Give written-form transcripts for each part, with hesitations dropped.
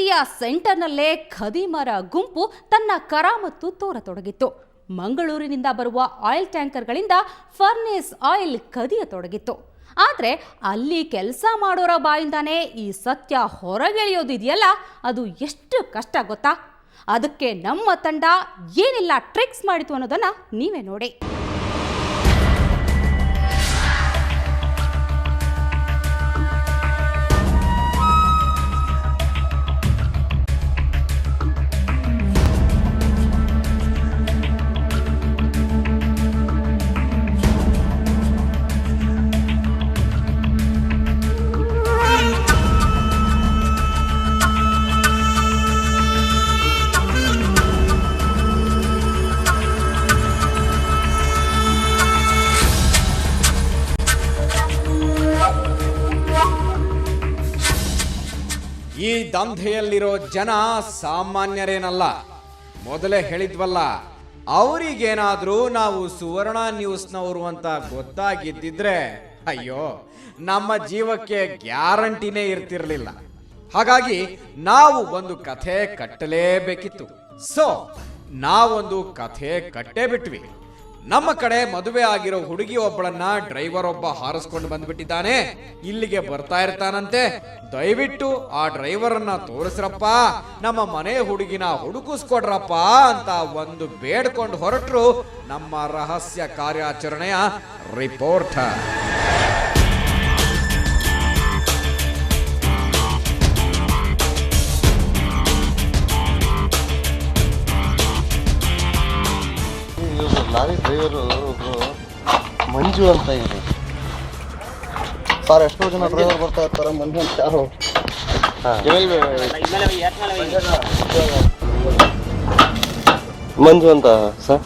ಸಿಟಿಯ ಸೆಂಟರ್ನಲ್ಲೇ ಖದೀಮರ ಗುಂಪು ತನ್ನ ಕರಾಮತ್ತು ತೋರತೊಡಗಿತ್ತು. ಮಂಗಳೂರಿನಿಂದ ಬರುವ ಆಯಿಲ್ ಟ್ಯಾಂಕರ್ಗಳಿಂದ ಫರ್ನೇಸ್ ಆಯಿಲ್ ಕದಿಯತೊಡಗಿತ್ತು. ಆದರೆ ಅಲ್ಲಿ ಕೆಲಸ ಮಾಡೋರ ಬಾಯಿಂದಾನೇ ಈ ಸತ್ಯ ಹೊರಗೆಳೆಯೋದಿದೆಯಲ್ಲ, ಅದು ಎಷ್ಟು ಕಷ್ಟ ಗೊತ್ತಾ? ಅದಕ್ಕೆ ನಮ್ಮ ತಂಡ ಏನೆಲ್ಲ ಟ್ರಿಕ್ಸ್ ಮಾಡಿತು ಅನ್ನೋದನ್ನ ನೀವೇ ನೋಡಿ. ಈ ದಂಧೆಯಲ್ಲಿರೋ ಜನ ಸಾಮಾನ್ಯರೇನಲ್ಲ. ಮೊದಲೇ ಹೇಳಿದ್ವಲ್ಲ, ಅವರಿಗೇನಾದ್ರೂ ನಾವು ಸುವರ್ಣ ನ್ಯೂಸ್ನವರು ಅಂತ ಗೊತ್ತಾಗಿದ್ದಿದ್ರೆ ಅಯ್ಯೋ ನಮ್ಮ ಜೀವಕ್ಕೆ ಗ್ಯಾರಂಟಿನೇ ಇರ್ತಿರ್ಲಿಲ್ಲ. ಹಾಗಾಗಿ ನಾವು ಒಂದು ಕಥೆ ಕಟ್ಟಲೇಬೇಕಿತ್ತು. ಸೊ ನಾವೊಂದು ಕಥೆ ಕಟ್ಟೇ ಬಿಟ್ವಿ. ನಮ್ಮ ಕಡೆ ಮದುವೆ ಆಗಿರೋ ಹುಡುಗಿ ಒಬ್ಬಳನ್ನ ಡ್ರೈವರ್ ಒಬ್ಬ ಹಾರಿಸ್ಕೊಂಡು ಬಂದ್ಬಿಟ್ಟಿದ್ದಾನೆ. ಇಲ್ಲಿಗೆ ಬರ್ತಾ ಇರ್ತಾನಂತೆ. ದಯವಿಟ್ಟು ಆ ಡ್ರೈವರ್ ಅನ್ನ ತೋರಿಸ್ರಪ್ಪ, ನಮ್ಮ ಮನೆ ಹುಡುಗಿನ ಹುಡುಕಿಸ್ಕೊಡ್ರಪ್ಪ ಅಂತ ಒಂದು ಬೇಡ್ಕೊಂಡು ಹೊರಟ್ರು ನಮ್ಮ ರಹಸ್ಯ ಕಾರ್ಯಾಚರಣೆಯ ರಿಪೋರ್ಟರ್. ಲಾರಿ ಡ್ರೈವರು ಒಬ್ರು ಮಂಜು ಅಂತ ಇದೆ ಸರ್. ಎಷ್ಟೋ ಜನ ಡ್ರೈವರ್ ಬರ್ತಾ ಇರ್ತಾರೆ, ಮಂಜು ಅಂತ ಯಾರು ಮಂಜು ಅಂತ ಸರ್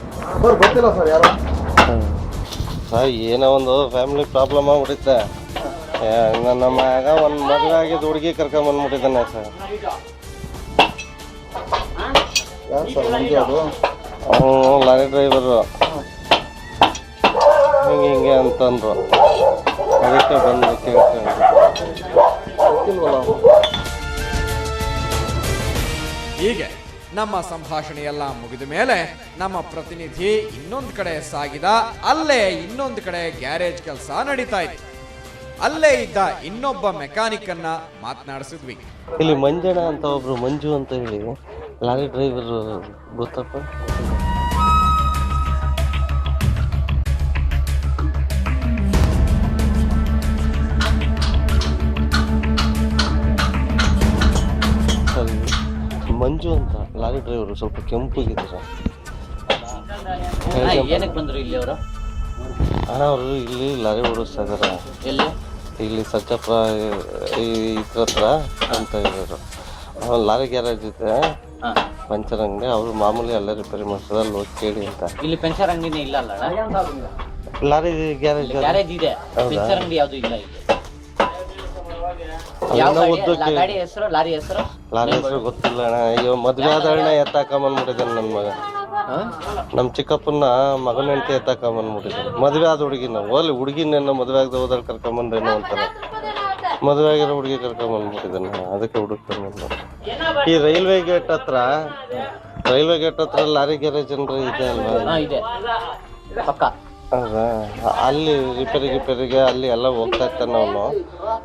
ಗೊತ್ತಿಲ್ಲ ಸರ್ ಯಾರು. ಸರ್ ಏನೋ ಒಂದು ಫ್ಯಾಮಿಲಿ ಪ್ರಾಬ್ಲಮ್ ಆಗ್ಬಿಟ್ಟಿತ್ತೆ. ನನ್ನ ಮಗ ಒಂದು ಮದುವೆ ಆಗಿದ್ದು ಹುಡುಗಿ ಕರ್ಕೊಂಬಂದ್ಬಿಟ್ಟಿದ್ದಾನೆ ಸರ್. ಯಾರು ಸರ್ ಮಂಜು? ಅದು ಲಾರಿ ಡ್ರೈವರು ಹಿಂಗೆ ಅಂತಂದ್ರು. ಅದಕ್ಕೆ ಬಂದು ಕೇಳ್ತೇವೆ. ಹೀಗೆ ನಮ್ಮ ಸಂಭಾಷಣೆಯೆಲ್ಲ ಮುಗಿದ ಮೇಲೆ ನಮ್ಮ ಪ್ರತಿನಿಧಿ ಇನ್ನೊಂದು ಕಡೆ ಸಾಗಿದ. ಅಲ್ಲೇ ಇನ್ನೊಂದು ಕಡೆ ಗ್ಯಾರೇಜ್ ಕೆಲಸ ನಡೀತಾ ಇತ್ತು. ಅಲ್ಲೇ ಇದ್ದ ಇನ್ನೊಬ್ಬ ಮೆಕ್ಯಾನಿಕ್ ಅನ್ನ ಮಾತನಾಡಿಸಿದ್ವಿ. ಇಲ್ಲಿ ಮಂಜಣ್ಣ ಅಂತ ಒಬ್ರು ಮಂಜು ಅಂತ ಹೇಳಿ ಲಾರಿ ಡ್ರೈವರ್ ಗೊತ್ತಪ್ಪ? ಮಂಜು ಅಂತ ಲಾರಿ ಡ್ರೈವರು, ಸ್ವಲ್ಪ ಕೆಂಪಗಿದ್ದಾರೆ. ಏನಕ್ಕೆ ಬಂದ್ರು ಇಲ್ಲಿ ಅವರು? ಅಣ್ಣ ಅವರು ಇಲ್ಲಿ ಲಾರಿ ಓಡಿಸ್ತಾ ಇದಾರೆ. ಇಲ್ಲಿ ಸಜ್ಜಪ್ಪ ಇದ್ರ ಹತ್ರ ಅಂತ ಇರೋರು. ಲಾರಿ ಗ್ಯಾರೇಜ್ ಇದೆ, ಪಂಚರ್ ಅಂಗಡಿ. ಅವರು ಮಾಮೂಲಿ ಎಲ್ಲ ರಿಪೇರಿ ಮಾಡ್ತಾರೆ. ಅಲ್ಲಿ ಹೋಗಿ ಕೇಳಿ ಅಂತ. ಇಲ್ಲಿ ಪಂಚರ್ ಅಂಗಡಿನೇ ಇಲ್ಲ ಅಲ್ಲ? ಲಾರಿ ಗ್ಯಾರೇಜ್ ಇದೆ, ಪಂಚರ್ ಅಂಗಡಿ ಯಾವ್ದು ಇಲ್ಲ ಇಲ್ಲಿ. ಲಾರಿ ಹೆಸರು ಗೊತ್ತಿಲ್ಲ ಅಣ್ಣ. ಅಯ್ಯೋ ಮದ್ವೆ ಆದ ಅಣ್ಣ ಎತ್ತಾಕೊಂಬಂದ್ಬಿಟ್ಟಿದ್ದಾನೆ ನನ್ನ ಮಗ. ನಮ್ ಚಿಕ್ಕಪ್ಪನ ಮಗನ ಹೆಂಡತಿ ಎತ್ತಾಕೊಂಬಂದ್ಬಿಟ್ಟಿದ್ದಾನೆ. ಮದ್ವೆ ಆದ ಹುಡುಗಿನ ಹೋಗ್ಲಿ, ಹುಡುಗಿನ ಮದ್ವೆ ಆಗದ ಹೋದಲ್ಲಿ ಕರ್ಕೊಂಬಂದ್ರೇನು ಅಂತಾರೆ. ಮದ್ವೆ ಆಗಿರೋ ಹುಡುಗಿ ಕರ್ಕೊಂಬಂದ್ಬಿಟ್ಟಿದ್ದಾನೆ. ಅದಕ್ಕೆ ಹುಡುಕ್ಕೊಂಡು ಈ ರೈಲ್ವೆ ಗೇಟ್ ಹತ್ರ ಲಾರಿ ಗ್ಯಾರೇಜ್ ಅಂದ್ರೆ ಇದೆ ಅಲ್ವಾ? ಹೌದಾ? ಅಲ್ಲಿ ರಿಪೇರಿಗೆ ಅಲ್ಲಿ ಎಲ್ಲ ಹೋಗ್ತಾ ಇರ್ತಾನೆ ಅವನು.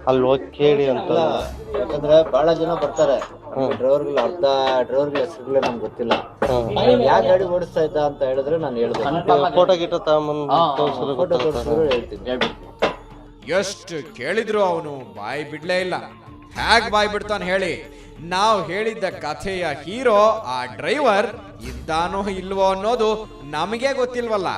ಅಲ್ಲಿ ಹೋಗಿ ಕೇಳಿ ಅಂತ. ಯಾಕಂದ್ರೆ ಬಹಳ ಜನ ಬರ್ತಾರೆ ಡ್ರೈವರ್ಗಳು. ಅರ್ಧ ಡ್ರೈವರ್ಗಳ ಹೆಸರುಗಳೇ ನಮ್ಗೆ ಗೊತ್ತಿಲ್ಲ. ಯಾವ ಗಾಡಿ ಓಡಿಸ್ತಾ ಇದ್ದ ಅಂತ ಹೇಳಿದ್ರೆ ನಾನು ಹೇಳಿದೆ. ಫೋಟೋ ಗಿಟೋ ತಗೊಂಬಂದು ಹೇಳ್ತೀನಿ. ಎಷ್ಟು ಕೇಳಿದ್ರು ಅವನು ಬಾಯಿ ಬಿಡ್ಲೇ ಇಲ್ಲ. ಹೇಗ್ ಬಾಯಿ ಬಿಡ್ತಾನೆ ಹೇಳಿ? ನಾವು ಹೇಳಿದ್ದ ಕಥೆಯ ಹೀರೋ ಆ ಡ್ರೈವರ್ ಇದ್ದಾನೋ ಇಲ್ವೋ ಅನ್ನೋದು ನಮಗೆ ಗೊತ್ತಿಲ್ವಲ್ಲ.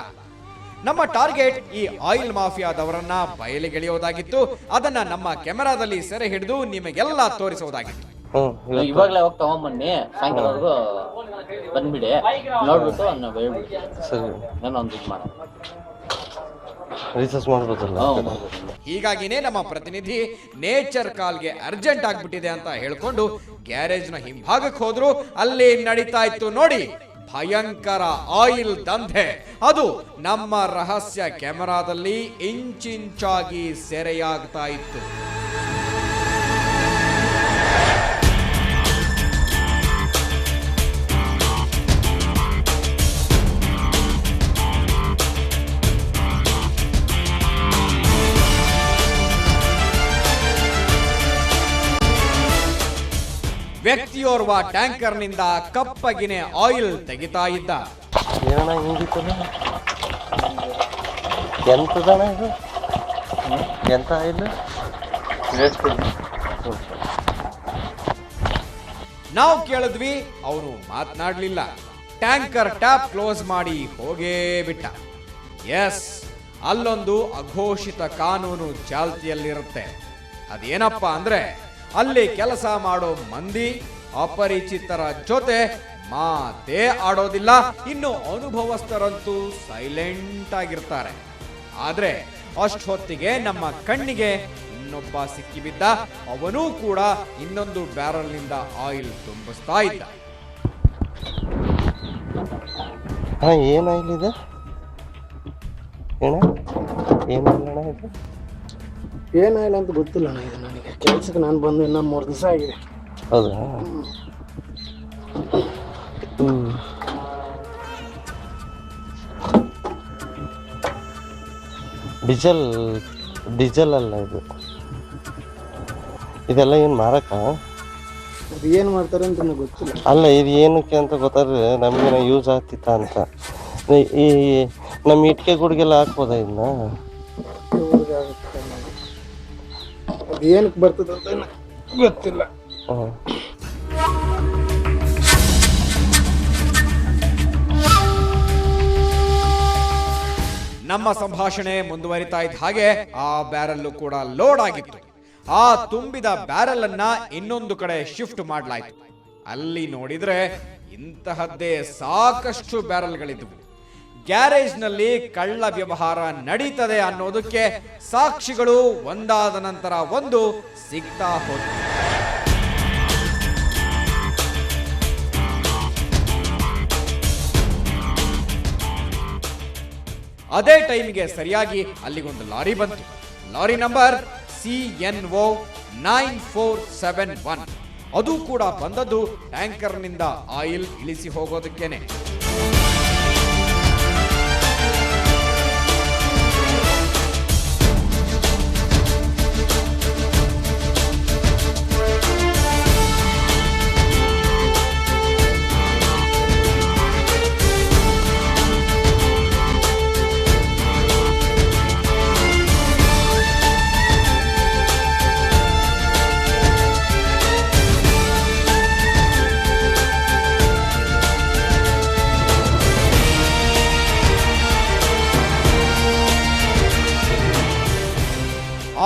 ನಮ್ಮ ಟಾರ್ಗೆಟ್ ಈ ಆಯಿಲ್ ಮಾಫಿಯಾದವರನ್ನ ಬಯಲಿಗೆಳೆಯೋದಾಗಿತ್ತು. ಅದನ್ನ ನಮ್ಮ ಕೆಮೆರಾದಲ್ಲಿ ಸೆರೆ ಹಿಡಿದು ನಿಮಗೆಲ್ಲ ತೋರಿಸೋದಾಗಿತ್ತು. ಇವಾಗಲೇ ಹೋಗಿ ತಗೊಂಬನ್ನಿ, ಸಾಯಂಕಾಲವರೆಗೂ ಬಂದ್ಬಿಡಿ, ನೋಡ್ಬಿಟ್ಟು ಹೀಗಾಗಿನೇ ನಮ್ಮ ಪ್ರತಿನಿಧಿ ನೇಚರ್ ಕಾಲ್ಗೆ ಅರ್ಜೆಂಟ್ ಆಗ್ಬಿಟ್ಟಿದೆ ಅಂತ ಹೇಳ್ಕೊಂಡು ಗ್ಯಾರೇಜ್ ನ ಹಿಂಭಾಗಕ್ಕೆ ಹೋದ್ರು. ಅಲ್ಲಿ ನಡೀತಾ ಇತ್ತು ನೋಡಿ ಭಯಂಕರ ಆಯಿಲ್ ದಂಧೆ. ಅದು ನಮ್ಮ ರಹಸ್ಯ ಕ್ಯಾಮೆರಾದಲ್ಲಿ ಇಂಚಿಂಚಾಗಿ ಸೆರೆಯಾಗ್ತಾ ಇತ್ತು. ವ್ಯಕ್ತಿಯೋರ್ವ ಟ್ಯಾಂಕರ್ನಿಂದ ಕಪ್ಪಗಿನೇ ಆಯಿಲ್ ತೆಗಿತಾ ಇದ್ದ. ಏನಣ್ಣ ಹಿಂಗಿತ್ತದ? ಎಂತದಣ್ಣ ಇದು? ಎಂತ ಆಯಿಲ್? ನಾವು ಕೇಳಿದ್ವಿ, ಅವನು ಮಾತನಾಡ್ಲಿಲ್ಲ. ಟ್ಯಾಂಕರ್ ಟ್ಯಾಪ್ ಕ್ಲೋಸ್ ಮಾಡಿ ಹೋಗೇ ಬಿಟ್ಟ. ಎಸ್, ಅಲ್ಲೊಂದು ಅಘೋಷಿತ ಕಾನೂನು ಚಾಲ್ತಿಯಲ್ಲಿರುತ್ತೆ. ಅದೇನಪ್ಪ ಅಂದ್ರೆ, ಅಲ್ಲಿ ಕೆಲಸ ಮಾಡೋ ಮಂದಿ ಅಪರಿಚಿತರ ಜೊತೆ ಮಾತೇ ಆಡೋದಿಲ್ಲ. ಇನ್ನು ಅನುಭವಸ್ಥರಂತೂ ಸೈಲೆಂಟ್ ಆಗಿರ್ತಾರೆ. ಆದ್ರೆ ಅಷ್ಟೊತ್ತಿಗೆ ನಮ್ಮ ಕಣ್ಣಿಗೆ ಇನ್ನೊಬ್ಬ ಸಿಕ್ಕಿಬಿದ್ದ. ಅವನೂ ಕೂಡ ಇನ್ನೊಂದು ಬ್ಯಾರಲ್ನಿಂದ ಆಯಿಲ್ ತುಂಬಿಸ್ತಾ ಇದ್ದ. ಏನ್ ಆಯಿಲ್ ಇದೆ? ಏನಿಲ್ಲ ಇದು, ಏನಾಯಿಲ್ಲ ಅಂತ ಗೊತ್ತಿಲ್ಲ ಅಣ್ಣ. ಇದು ನನಗೆ ಕೆಲ್ಸಕ್ಕೆ ನಾನು ಬಂದು ಇನ್ನೂ 3 ದಿವಸ ಆಗಿದೆ. ಹೌದಾ? ಡೀಸೆಲ್ ಅಲ್ಲ ಇದು. ಇದೆಲ್ಲ ಏನು ಮಾರಕ? ಅದು ಏನು ಮಾಡ್ತಾರೆ ಅಂತ ನನಗೆ ಗೊತ್ತಿಲ್ಲ. ಅಲ್ಲ, ಇದು ಏನಕ್ಕೆ ಅಂತ ಗೊತ್ತಾದ್ರೆ ನಮಗೇನೋ ಯೂಸ್ ಆಗ್ತಿತ್ತ ಅಂತ. ಈ ನಮ್ಮ ಇಟ್ಕೆ ಗುಡಿಗೆಲ್ಲ ಹಾಕ್ಬೋದ ಇದನ್ನ? ಅದು ಏನಕ್ಕೆ ಬರ್ತದೆ ಅಂತ ಗೊತ್ತಿಲ್ಲ. ನಮ್ಮ ಸಂಭಾಷಣೆ ಮುಂದುವರಿತಾ ಇದ್ದ ಹಾಗೆ ಆ ಬ್ಯಾರಲ್ಲು ಕೂಡ ಲೋಡ್ ಆಗಿತ್ತು. ಆ ತುಂಬಿದ ಬ್ಯಾರಲ್ ಅನ್ನ ಇನ್ನೊಂದು ಕಡೆ ಶಿಫ್ಟ್ ಮಾಡಲಾಯಿತು. ಅಲ್ಲಿ ನೋಡಿದ್ರೆ ಇಂತಹದ್ದೇ ಸಾಕಷ್ಟು ಬ್ಯಾರಲ್ಗಳಿದ್ವು. ಗ್ಯಾರೇಜ್ನಲ್ಲಿ ಕಳ್ಳ ವ್ಯವಹಾರ ನಡೀತದೆ ಅನ್ನೋದಕ್ಕೆ ಸಾಕ್ಷಿಗಳು ಒಂದಾದ ನಂತರ ಒಂದು ಸಿಗ್ತಾ ಹೋದವು. ಅದೇ ಟೈಮಿಗೆ ಸರಿಯಾಗಿ ಅಲ್ಲಿಗೊಂದು ಲಾರಿ ಬಂತು. Lorry number CNO 9471. ಅದು ಕೂಡ ಬಂದದ್ದು ಟ್ಯಾಂಕರ್ನಿಂದ ಆಯಿಲ್ ಇಳಿಸಿ ಹೋಗೋದಕ್ಕೇನೆ.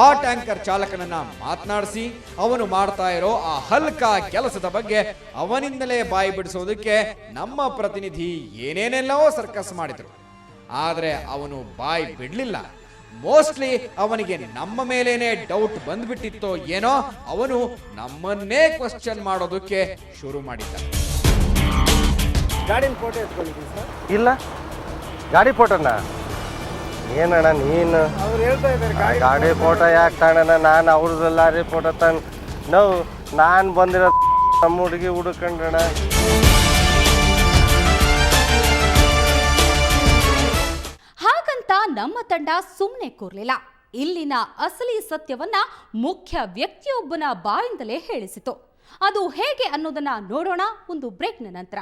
ಆ ಟ್ಯಾಂಕರ್ ಚಾಲಕನನ್ನ ಮಾತನಾಡಿಸಿ ಅವನು ಮಾಡ್ತಾ ಇರೋ ಆ ಹಲ್ಕ ಕೆಲಸದ ಬಗ್ಗೆ ಅವನಿಂದಲೇ ಬಾಯಿ ಬಿಡಿಸೋದಕ್ಕೆ ನಮ್ಮ ಪ್ರತಿನಿಧಿ ಏನೇನೆಲ್ಲೋ ಸರ್ಕಸ್ ಮಾಡಿದ್ರು. ಆದ್ರೆ ಅವನು ಬಾಯಿ ಬಿಡ್ಲಿಲ್ಲ. ಮೋಸ್ಟ್ಲಿ ಅವನಿಗೆ ನಮ್ಮ ಮೇಲೇನೆ ಡೌಟ್ ಬಂದ್ಬಿಟ್ಟಿತ್ತೋ ಏನೋ. ಅವನು ನಮ್ಮನ್ನೇ ಕ್ವಶನ್ ಮಾಡೋದಕ್ಕೆ ಶುರು ಮಾಡಿದ್ದ. ಗಾಡಿನ ಫೋಟೋ ಎತ್ಕೊಂಡಿದ್ದೀನಿ ಸರ್. ಇಲ್ಲ, ಗಾಡಿ ಫೋಟೋನ? ಏನಣ್ಣ ನೀನು ಅವ್ರು ಹೇಳ್ತಾ ಇದ್ದಾರೆ ಗಾಡಿ ಫೋಟೋ ಯಾಕೆ ತಗೋಣ? ನಾನು ಅವ್ರದ್ದು ಲಾರಿ ಫೋಟೋ ನಾನು ಬಂದಿರೋ ನಮ್ಮ ಹುಡುಗಿ ಹುಡುಕಂಡಣ. ಹಾಗಂತ ನಮ್ಮ ತಂಡ ಸುಮ್ಮನೆ ಕೂರ್ಲಿಲ್ಲ. ಇಲ್ಲಿನ ಅಸಲಿ ಸತ್ಯವನ್ನ ಮುಖ್ಯ ವ್ಯಕ್ತಿಯೊಬ್ಬನ ಬಾಯಿಂದಲೇ ಹೇಳಿಸಿತು. ಅದು ಹೇಗೆ ಅನ್ನೋದನ್ನ ನೋಡೋಣ ಒಂದು ಬ್ರೇಕ್ನ ನಂತರ.